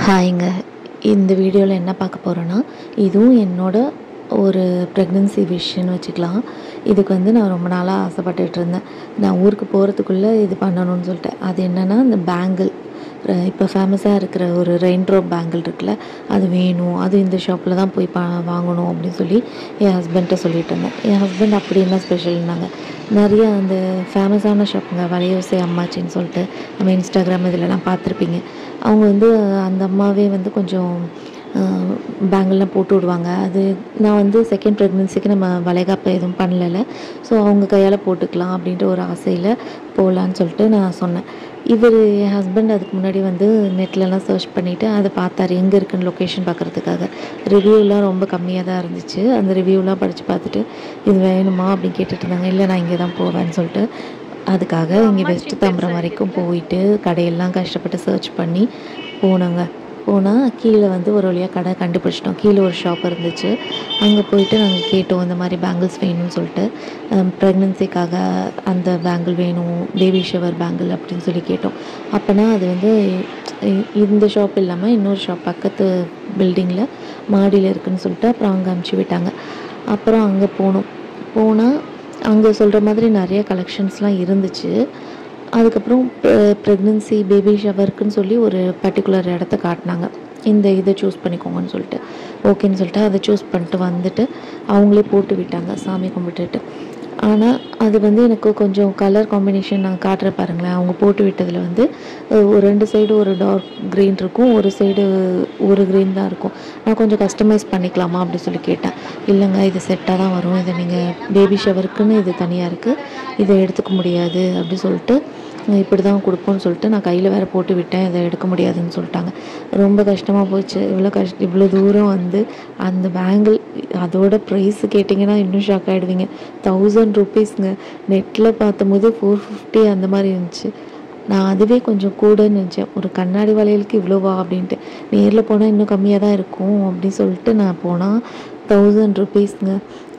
ஹாய்ங்க. இந்த வீடியோவில் என்ன பார்க்க போகிறோன்னா, இதுவும் என்னோட ஒரு ப்ரெக்னன்சி விஷயம்னு வச்சுக்கலாம். இதுக்கு நான் ரொம்ப நாளாக ஆசைப்பட்டுட்டு இருந்தேன். நான் ஊருக்கு போகிறதுக்குள்ளே இது பண்ணணும்னு சொல்லிட்டு. அது என்னென்னா, இந்த பேங்கிள் இப்போ ஃபேமஸாக இருக்கிற ஒரு ரெயின் ட்ராப் பேங்கிள் இருக்குல்ல, அது வேணும், அது இந்த ஷாப்பில் தான் போய் வாங்கணும் அப்படின்னு சொல்லி என் ஹஸ்பண்ட்டை சொல்லிட்டு இருந்தேன். என் ஹஸ்பண்ட் அப்படி என்ன ஸ்பெஷல்னாங்க, நிறைய அந்த ஃபேமஸான ஷாப்புங்க, வலையோசை அம்மாச்சின்னு சொல்லிட்டு நம்ம இன்ஸ்டாகிராம் இதிலலாம் பார்த்துருப்பீங்க. அவங்க அந்த அம்மாவே கொஞ்சம் பேங்கிள்லாம் போட்டு விடுவாங்க. அது நான் செகண்ட் ப்ரெக்னென்சிக்கு நம்ம வளைகாப்பு எதுவும் பண்ணலை. ஸோ அவங்க கையால் போட்டுக்கலாம் அப்படின்ற ஒரு ஆசையில் போகலான்னு சொல்லிட்டு நான் சொன்னேன். என் ஹஸ்பண்ட் அதுக்கு முன்னாடி நெட்லலாம் சர்ச் பண்ணிவிட்டு அதை பார்த்தாரு, எங்கே இருக்குன்னு லொக்கேஷன் பார்க்குறதுக்காக. ரிவ்யூலாம் ரொம்ப கம்மியாக தான் இருந்துச்சு. அந்த ரிவ்யூலாம் படித்து பார்த்துட்டு இது வேணுமா அப்படின்னு கேட்டுட்டு இருந்தாங்க. இல்லை, நான் இங்கே தான் போவேன்னு சொல்லிட்டு அதுக்காக இங்கே வெஸ்ட் தாம்பரம் வரைக்கும் போயிட்டு கடையெல்லாம் கஷ்டப்பட்டு சர்ச் பண்ணி போனால் கீழே ஒரு வழியாக கடை கண்டுபிடிச்சிட்டோம். கீழே ஒரு ஷாப் இருந்துச்சு. அங்கே போயிட்டு நாங்கள் கேட்டோம், இந்த மாதிரி பேங்கிள்ஸ் வேணும்னு சொல்லிட்டு. ப்ரெக்னென்சிக்காக அந்த பேங்கிள் வேணும், பேபி ஷவர் பேங்கிள் அப்படின்னு சொல்லி கேட்டோம். அப்போனா அது இந்த ஷாப் இல்லாமல் இன்னொரு ஷாப் பக்கத்து பில்டிங்கில் மாடியில் இருக்குதுன்னு சொல்லிட்டு அப்புறம் அங்கே அனுப்பிச்சி விட்டாங்க. அப்புறம் அங்கே போனால் அங்கே சொல்கிற மாதிரி நிறைய கலெக்ஷன்ஸ்லாம் இருந்துச்சு. அதுக்கப்புறம் ப்ரெக்னென்சி பேபி ஷவருக்குன்னு சொல்லி ஒரு பர்டிகுலர் இடத்த காட்டினாங்க. இதை சூஸ் பண்ணிக்கோங்கன்னு சொல்லிட்டு ஓகேன்னு சொல்லிட்டு அதை சூஸ் பண்ணிட்டு அவங்களே போட்டு விட்டாங்க சாமி கும்பிட்டுட்டு. ஆனால் அது எனக்கு கொஞ்சம் கலர் காம்பினேஷன் நான் காட்டுற பாருங்களேன். அவங்க போட்டு விட்டதில் ஒரு 2 சைடு ஒரு டார்க் க்ரீன் இருக்கும், ஒரு சைடு ஒரு க்ரீன் தான் இருக்கும். நான் கொஞ்சம் கஸ்டமைஸ் பண்ணிக்கலாமா அப்படி சொல்லி கேட்டேன். இல்லைங்க, இது செட்டாக தான் வரும், இதை நீங்கள் பேபி ஷவருக்குன்னு இது தனியாக இருக்குது, இதை எடுத்துக்க முடியாது அப்படி சொல்லிட்டு இப்படி தான் கொடுப்போம்னு சொல்லிட்டு நான் கையில் வேறு போட்டு விட்டேன். இதை எடுக்க முடியாதுன்னு சொல்லிட்டாங்க. ரொம்ப கஷ்டமாக போச்சு. இவ்வளோ தூரம் அந்த பேங்கிள் அதோட ப்ரைஸு கேட்டிங்கன்னா இன்னும் ஷாக் ஆகிடுவீங்க. 1000 ருபீஸ்ங்க. நெட்டில் பார்த்தம்போது 450 அந்த மாதிரி இருந்துச்சு. நான் அதுவே கொஞ்சம் கூடன்னு நினச்சேன். ஒரு கண்ணாடி வளையலுக்கு இவ்வளோவா அப்படின்ட்டு. நேரில் போனால் இன்னும் கம்மியாக தான் இருக்கும் அப்படின்னு சொல்லிட்டு நான் போனால் 1000 ருபீஸ்ங்க.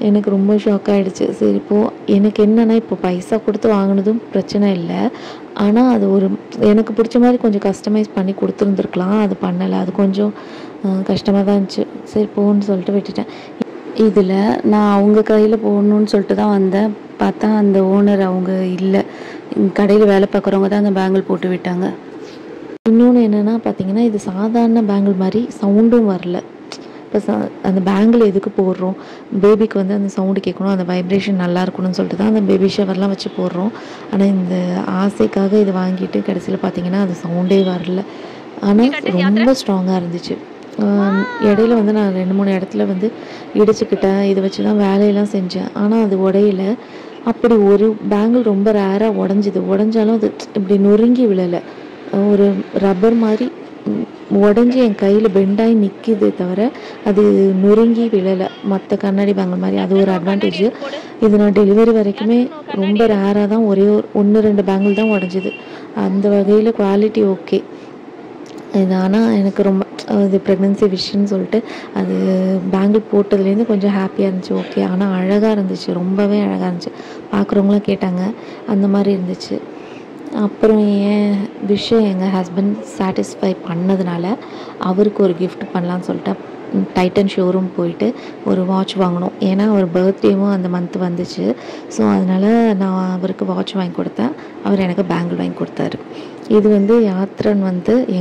எனக்கு ரொம்ப ஷாக் ஆகிடுச்சு. சரி, எனக்கு என்னென்னா, இப்போ பைசா கொடுத்து வாங்கினதும் பிரச்சனை இல்லை. ஆனால் அது எனக்கு பிடிச்ச மாதிரி கொஞ்சம் கஸ்டமைஸ் பண்ணி கொடுத்துருந்துருக்கலாம். அது பண்ணலை. அது கொஞ்சம் கஷ்டமாக தான் இருந்துச்சு. சரி போன்னு சொல்லிட்டு விட்டுட்டேன். இதில் நான் அவங்க கையில் போகணுன்னு சொல்லிட்டு தான் வந்தேன். பார்த்தா அந்த ஓனர் அவங்க இல்லை, கடையில் வேலை பார்க்குறவங்க தான் அந்த பேங்கிள் போட்டு விட்டாங்க. இன்னொன்று என்னென்னா பார்த்தீங்கன்னா, இது சாதாரண பேங்கிள் மாதிரி சவுண்டும் வரல. இப்போ அந்த பேங்கிள் எதுக்கு போடுறோம், பேபிக்கு அந்த சவுண்டு கேட்கணும், அந்த வைப்ரேஷன் நல்லா இருக்கணும்னு சொல்லிட்டு தான் அந்த பேபி ஷவர்லாம் வச்சு போடுறோம். ஆனால் இந்த ஆசைக்காக இது வாங்கிட்டு கடைசியில் பார்த்தீங்கன்னா அது சவுண்டே வரல. ஆனால் ரொம்ப ஸ்ட்ராங்காக இருந்துச்சு. இடையில நான் 2-3 இடத்துல இடிச்சுக்கிட்டேன். இதை வச்சு தான் வேலையெல்லாம் செஞ்சேன். ஆனால் அது உடையில. அப்படி ஒரு பேங்கிள் ரொம்ப ரேராக உடஞ்சாலும் அது இப்படி நொறுங்கி விழலை. ஒரு ரப்பர் மாதிரி உடஞ்சி என் கையில் பெண்டாகி நிற்கிதே தவிர அது நொறுங்கி விழலை. மற்ற கண்ணாடி பேங்கிள் மாதிரி. அது ஒரு அட்வான்டேஜ். இது நான் டெலிவரி வரைக்குமே ரொம்ப ரேராக தான் ஒரே 1-2 பேங்கிள் தான் உடஞ்சிது. அந்த வகையில் குவாலிட்டி ஓகே. இது ஆனால் எனக்கு ரொம்ப இது ப்ரெக்னென்சி விஷயம்னு சொல்லிட்டு அது பேங்கிள் போட்டதுலேருந்து கொஞ்சம் ஹாப்பியாக இருந்துச்சு. ஓகே, ஆனால் அழகாக இருந்துச்சு, ரொம்பவே அழகாக இருந்துச்சு. பார்க்குறவங்களாம் கேட்டாங்க, அந்த மாதிரி இருந்துச்சு. அப்புறம் எங்கள் ஹஸ்பண்ட் சாட்டிஸ்ஃபை பண்ணதுனால அவருக்கு ஒரு கிஃப்ட் பண்ணலான்னு சொல்லிட்டு டைட்டன் ஷோரூம் போயிட்டு ஒரு வாட்ச் வாங்கினோம். ஏன்னா அவர் பர்த்டேவும் அந்த மந்த் வந்துச்சு. ஸோ அதனால் நான் அவருக்கு வாட்ச் வாங்கி கொடுத்தேன், அவர் எனக்கு பேங்கிள் வாங்கி கொடுத்தாரு. இது யாத்ரன்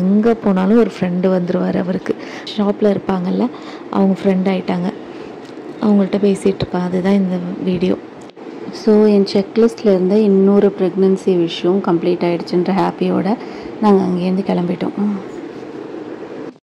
எங்கே போனாலும் ஒரு ஃப்ரெண்டு வந்துடுவார். அவருக்கு ஷாப்பில் இருப்பாங்கல்ல, அவங்க ஃப்ரெண்ட் ஆகிட்டாங்க. அவங்கள்ட்ட பேசிகிட்ருக்கா. அதுதான் இந்த வீடியோ. ஸோ என் செக்லிஸ்ட்டில் இருந்த இன்னொரு ப்ரெக்னென்சி விஷயம் கம்ப்ளீட் ஆகிடுச்சுன்ற ஹாப்பியோடு நாங்கள் அங்கேருந்து கிளம்பிட்டோம்.